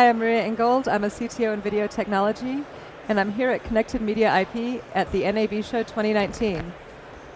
Hi, I'm Maria Ingold. I'm a CTO in video technology, and I'm here at Connected Media IP at the NAB Show 2019.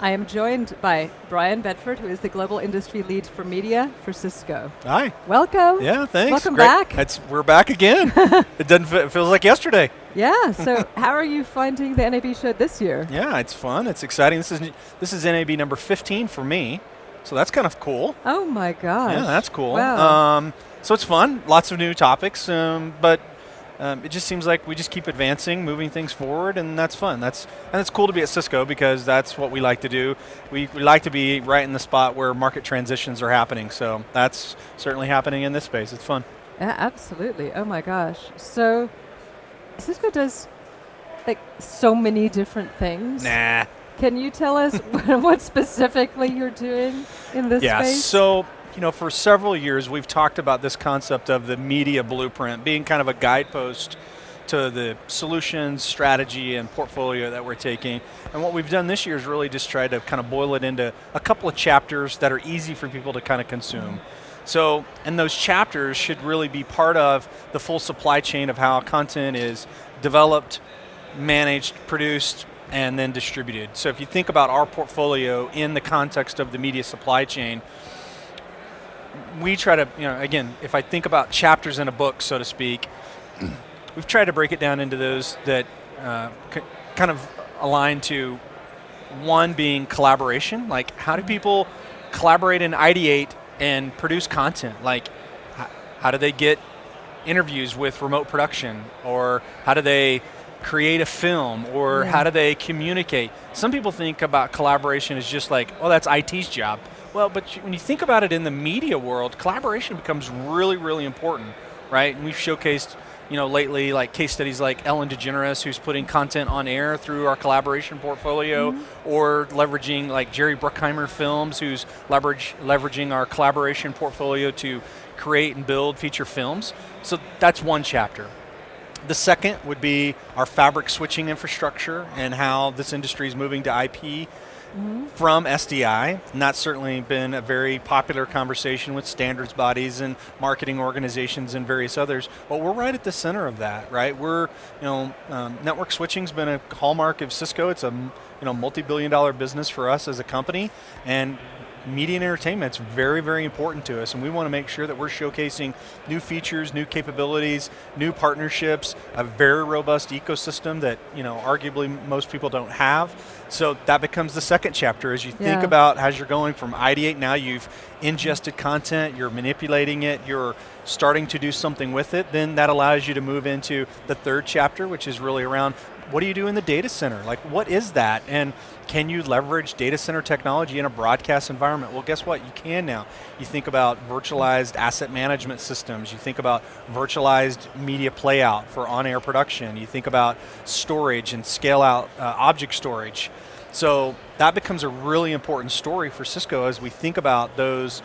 I am joined by Bryan Bedford, who is the Global Industry Lead for Media for Cisco. Hi. Welcome. Yeah, thanks. Welcome Great. back. We're back again. It feels like yesterday. Yeah, so how are you finding the NAB Show this year? Yeah, it's fun. It's exciting. This is NAB number 15 for me, so that's kind of cool. Oh my gosh. Yeah, that's cool. Wow. So it's fun. Lots of new topics, but it just seems like we just keep advancing, moving things forward, and that's fun. It's cool to be at Cisco because that's what we like to do. We like to be right in the spot where market transitions are happening. So that's certainly happening in this space. It's fun. Yeah, absolutely. Oh my gosh. So Cisco does like so many different things. Nah. Can you tell us what specifically you're doing in this space? Yeah, so for several years we've talked about this concept of the media blueprint being kind of a guidepost to the solutions, strategy, and portfolio that we're taking. And what we've done this year is really just try to kind of boil it into a couple of chapters that are easy for people to kind of consume. So, and those chapters should really be part of the full supply chain of how content is developed, managed, produced, and then distributed. So if you think about our portfolio in the context of the media supply chain, we try to, again, if I think about chapters in a book, so to speak, we've tried to break it down into those that kind of align to one being collaboration, like how do people collaborate and ideate and produce content? Like how do they get interviews with remote production, or how do they create a film, or how do they communicate? Some people think about collaboration as just like, oh, that's IT's job. Well, but when you think about it in the media world, collaboration becomes really, really important, right? And we've showcased, lately, like case studies like Ellen DeGeneres, who's putting content on air through our collaboration portfolio, or leveraging like Jerry Bruckheimer Films, who's leveraging our collaboration portfolio to create and build feature films. So that's one chapter. The second would be our fabric switching infrastructure and how this industry is moving to IP from SDI, and that's certainly been a very popular conversation with standards bodies and marketing organizations and various others. But we're right at the center of that, right? We're, network switching's been a hallmark of Cisco. It's a, multi-billion-dollar business for us as a company, and media and entertainment's very, very important to us, and we want to make sure that we're showcasing new features, new capabilities, new partnerships, a very robust ecosystem that, arguably most people don't have. So that becomes the second chapter as you think about as you're going from ideate, now you've ingested content, you're manipulating it, you're starting to do something with it, then that allows you to move into the third chapter, which is really around what do you do in the data center? Like, what is that? And can you leverage data center technology in a broadcast environment? Well, guess what? You can now. You think about virtualized asset management systems. You think about virtualized media playout for on-air production. You think about storage and scale-out object storage. So that becomes a really important story for Cisco as we think about those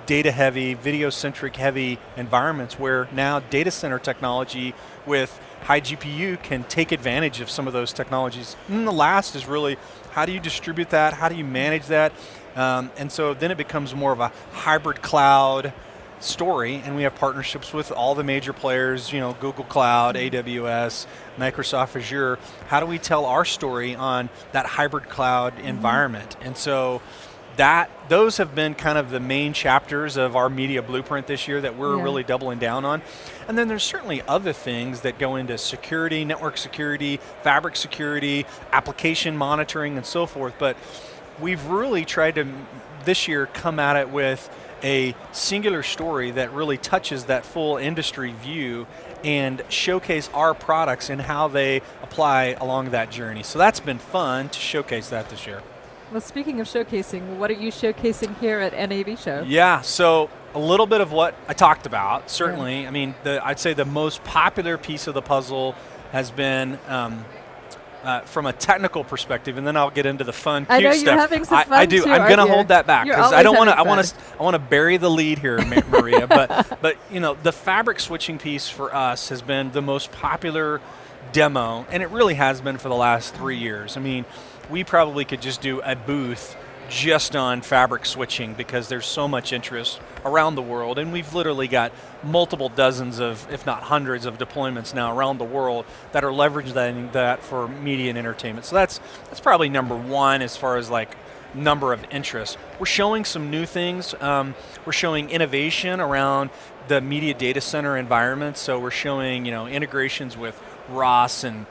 data-heavy, video-centric heavy environments where now data center technology with high GPU can take advantage of some of those technologies. And the last is really, how do you distribute that? How do you manage that? And so then it becomes more of a hybrid cloud story, and we have partnerships with all the major players, Google Cloud, AWS, Microsoft Azure. How do we tell our story on that hybrid cloud environment? And so those have been kind of the main chapters of our media blueprint this year that we're really doubling down on. And then there's certainly other things that go into security, network security, fabric security, application monitoring, and so forth. But we've really tried to, this year, come at it with a singular story that really touches that full industry view and showcase our products and how they apply along that journey. So that's been fun to showcase that this year. Well, speaking of showcasing, what are you showcasing here at NAB Show? Yeah, so a little bit of what I talked about, certainly. I mean, I'd say the most popular piece of the puzzle has been from a technical perspective, and then I'll get into the fun, cute stuff. I know you're having some fun I do. too, I'm going to hold that back because I don't want to. I want to bury the lead here, Maria. But the fabric switching piece for us has been the most popular demo, and it really has been for the last 3 years. I mean, we probably could just do a booth just on fabric switching because there's so much interest around the world, and we've literally got multiple dozens of, if not hundreds of deployments now around the world that are leveraging that for media and entertainment. So that's probably number one as far as like number of interest. We're showing some new things. We're showing innovation around the media data center environment. So we're showing integrations with Ross and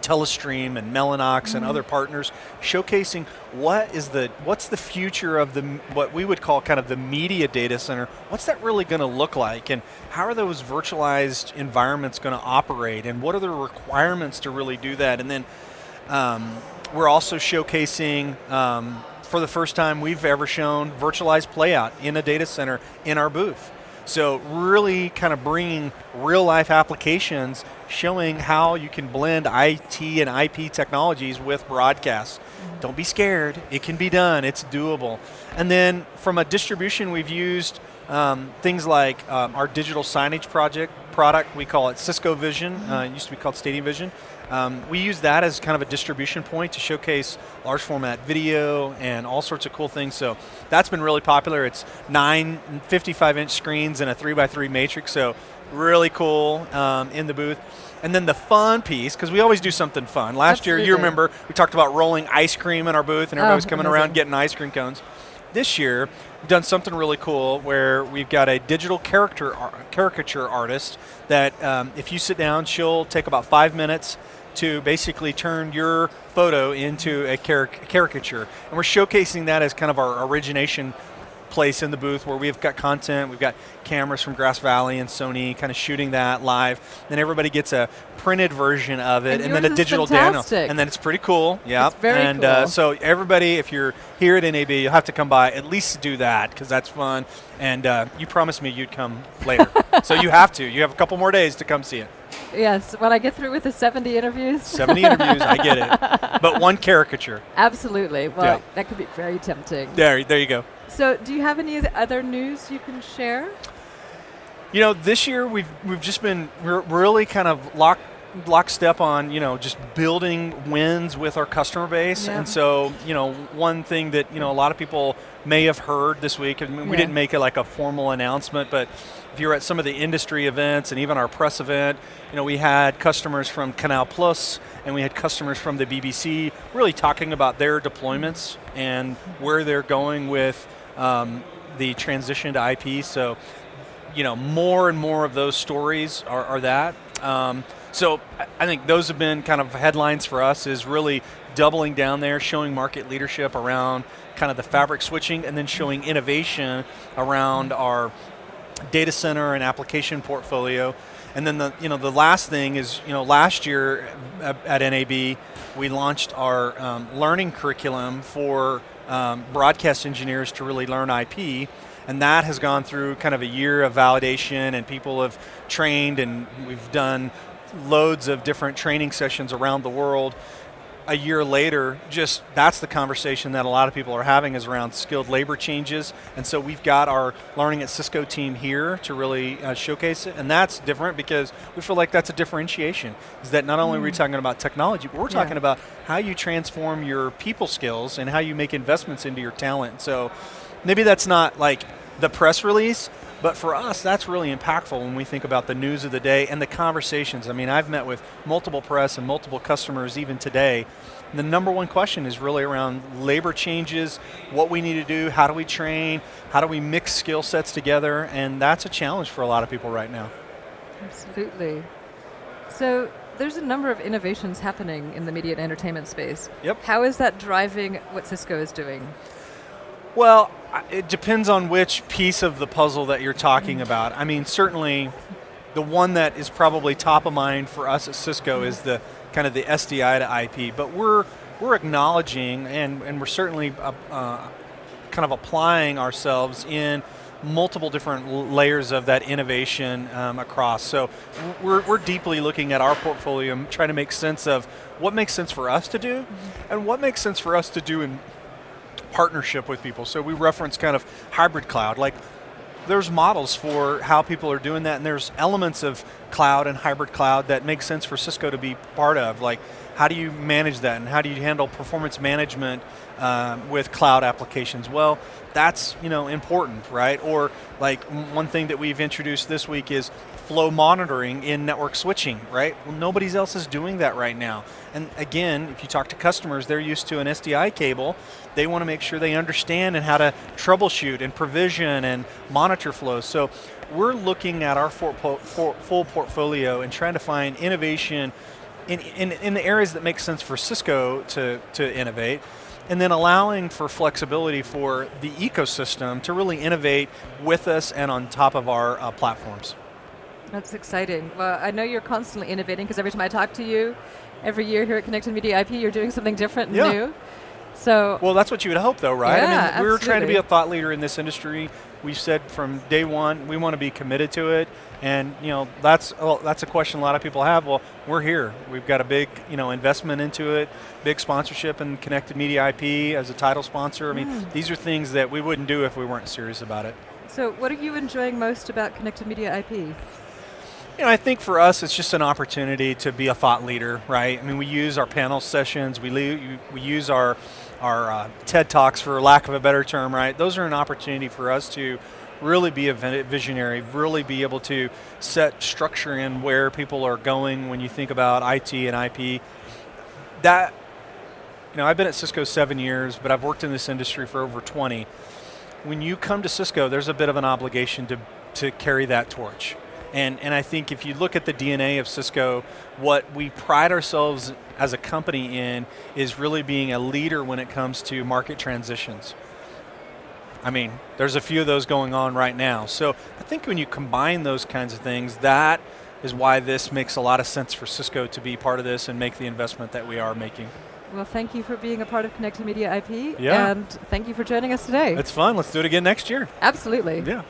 Telestream and Mellanox and other partners, showcasing what's the future of what we would call kind of the media data center. What's that really going to look like, and how are those virtualized environments going to operate, and what are the requirements to really do that? And then we're also showcasing, for the first time we've ever shown virtualized playout in a data center in our booth. So really kind of bringing real life applications, showing how you can blend IT and IP technologies with broadcast. Don't be scared, it can be done, it's doable. And then from a distribution, we've used things like our digital signage product, we call it Cisco Vision, it used to be called Stadium Vision. We use that as kind of a distribution point to showcase large format video and all sorts of cool things. So that's been really popular. It's 9 55-inch screens and a 3x3 matrix, so really cool in the booth. And then the fun piece, because we always do something fun. Last year, you remember, we talked about rolling ice cream in our booth, and everybody was coming around getting ice cream cones. This year, we've done something really cool where we've got a digital caricature artist that if you sit down, she'll take about 5 minutes to basically turn your photo into a caricature. And we're showcasing that as kind of our origination place in the booth where we've got content, we've got cameras from Grass Valley and Sony kind of shooting that live. Then everybody gets a printed version of it, and then a digital demo. And then it's pretty cool. Yeah. It's very cool. So everybody, if you're here at NAB, you'll have to come by, at least do that, because that's fun. And you promised me you'd come later. So you have to. You have a couple more days to come see it. Yes, when I get through with the 70 interviews. 70 interviews, I get it. But one caricature. Absolutely. Well, that could be very tempting. There you go. So do you have any other news you can share? This year we've just been really kind of lockstep on, just building wins with our customer base. Yeah. And so, one thing that, a lot of people may have heard this week, and we didn't make it like a formal announcement, but if you're at some of the industry events and even our press event, we had customers from Canal Plus and we had customers from the BBC really talking about their deployments and where they're going with the transition to IP. So, more and more of those stories are that. So I think those have been kind of headlines for us, is really doubling down there, showing market leadership around kind of the fabric switching, and then showing innovation around our data center and application portfolio. And then the last thing is, last year at NAB, we launched our learning curriculum for broadcast engineers to really learn IP. And that has gone through kind of a year of validation, and people have trained, and we've done loads of different training sessions around the world. A year later, just that's the conversation that a lot of people are having, is around skilled labor changes. And so we've got our Learning at Cisco team here to really showcase it. And that's different because we feel like that's a differentiation, is that not only are we talking about technology, but we're talking about how you transform your people skills and how you make investments into your talent. So maybe that's not like the press release, but for us, that's really impactful when we think about the news of the day and the conversations. I mean, I've met with multiple press and multiple customers even today. And the number one question is really around labor changes, what we need to do, how do we train, how do we mix skill sets together, and that's a challenge for a lot of people right now. Absolutely. So there's a number of innovations happening in the media and entertainment space. Yep. How is that driving what Cisco is doing? Well, it depends on which piece of the puzzle that you're talking about. I mean, certainly the one that is probably top of mind for us at Cisco is the kind of the SDI to IP, but we're acknowledging and we're certainly kind of applying ourselves in multiple different layers of that innovation across. So we're deeply looking at our portfolio and trying to make sense of what makes sense for us to do and what makes sense for us to do in partnership with people. So we reference kind of hybrid cloud. Like, there's models for how people are doing that, and there's elements of cloud and hybrid cloud that makes sense for Cisco to be part of. Like, how do you manage that, and how do you handle performance management with cloud applications? Well, that's important, right? Or like one thing that we've introduced this week is flow monitoring in network switching, right? Well, nobody else is doing that right now. And again, if you talk to customers, they're used to an SDI cable. They want to make sure they understand and how to troubleshoot and provision and monitor flows. So we're looking at our full portfolio and trying to find innovation in the areas that make sense for Cisco to innovate, and then allowing for flexibility for the ecosystem to really innovate with us and on top of our platforms. That's exciting. Well, I know you're constantly innovating because every time I talk to you, every year here at Connected Media IP, you're doing something different and new. So, well, that's what you would hope, though, right? Yeah, I mean, we're trying to be a thought leader in this industry. We've said from day one we want to be committed to it, and that's a question a lot of people have. Well, we're here. We've got a big investment into it, big sponsorship in Connected Media IP as a title sponsor. I mean, these are things that we wouldn't do if we weren't serious about it. So, what are you enjoying most about Connected Media IP? I think for us, it's just an opportunity to be a thought leader, right? I mean, we use our panel sessions, we use our TED Talks, for lack of a better term, right? Those are an opportunity for us to really be a visionary, really be able to set structure in where people are going when you think about IT and IP. That, I've been at Cisco 7 years, but I've worked in this industry for over 20. When you come to Cisco, there's a bit of an obligation to carry that torch. And I think if you look at the DNA of Cisco, what we pride ourselves as a company in is really being a leader when it comes to market transitions. I mean, there's a few of those going on right now. So I think when you combine those kinds of things, that is why this makes a lot of sense for Cisco to be part of this and make the investment that we are making. Well, thank you for being a part of Connected Media IP, Yeah. and thank you for joining us today. It's fun. Let's do it again next year. Absolutely. Yeah.